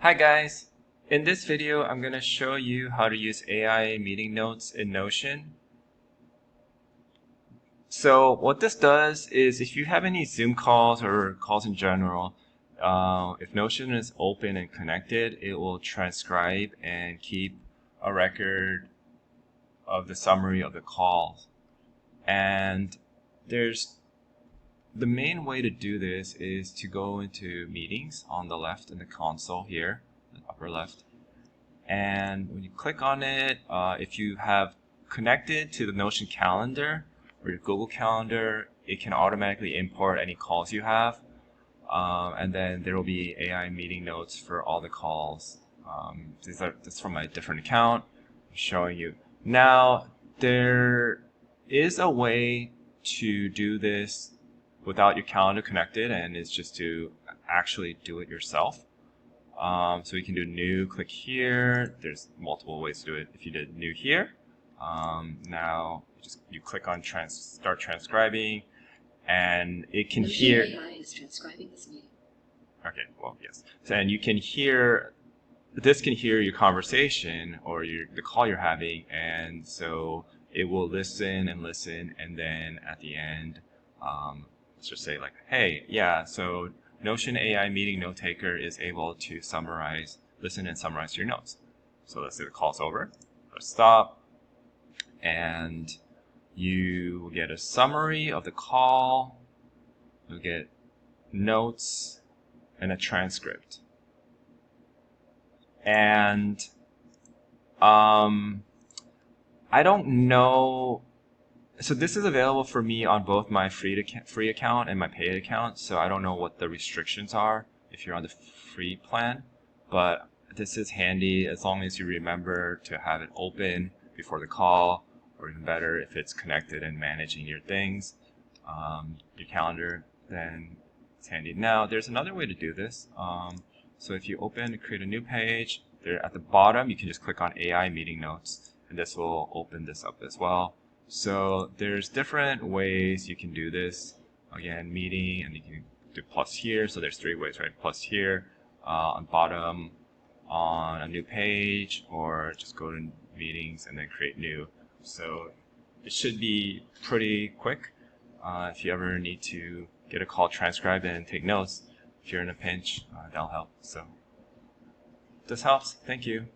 Hi guys! In this video, I'm going to show you how to use AI meeting notes in Notion. So what this does is if you have any Zoom calls or calls in general, if Notion is open and connected, it will transcribe and keep a record of the summary of the call. And the main way to do this is to go into meetings on the left in the console here, the upper left. And when you click on it, if you have connected to the Notion calendar or your Google Calendar, it can automatically import any calls you have. And then there will be AI meeting notes for all the calls. This is from a different account. I'm showing you. Now, there is a way to do this without your calendar connected, and it's just to actually do it yourself. So you can do new, click here. There's multiple ways to do it. If you did new here, now you click on start transcribing, and it can hear. AI is transcribing this meeting. Okay, well, yes. So, and you can hear, this can hear your conversation or the call you're having, and so it will listen, and then at the end, let's just say like, hey, yeah, so Notion AI meeting note taker is able to listen and summarize your notes. So let's say the call's over, press stop, and you will get a summary of the call, you'll get notes, and a transcript. And I don't know. So this is available for me on both my free account and my paid account. So I don't know what the restrictions are if you're on the free plan, but this is handy as long as you remember to have it open before the call, or even better if it's connected and managing your things, your calendar, then it's handy. Now there's another way to do this. So if you create a new page, there at the bottom you can just click on AI meeting notes, and this will open this up as well. So there's different ways you can do this. Again, meeting, and you can do plus here. So there's 3 ways, right? Plus here, on bottom, on a new page, or just go to meetings and then create new. So it should be pretty quick. If you ever need to get a call transcribed and take notes, if you're in a pinch, that'll help. So this helps. Thank you.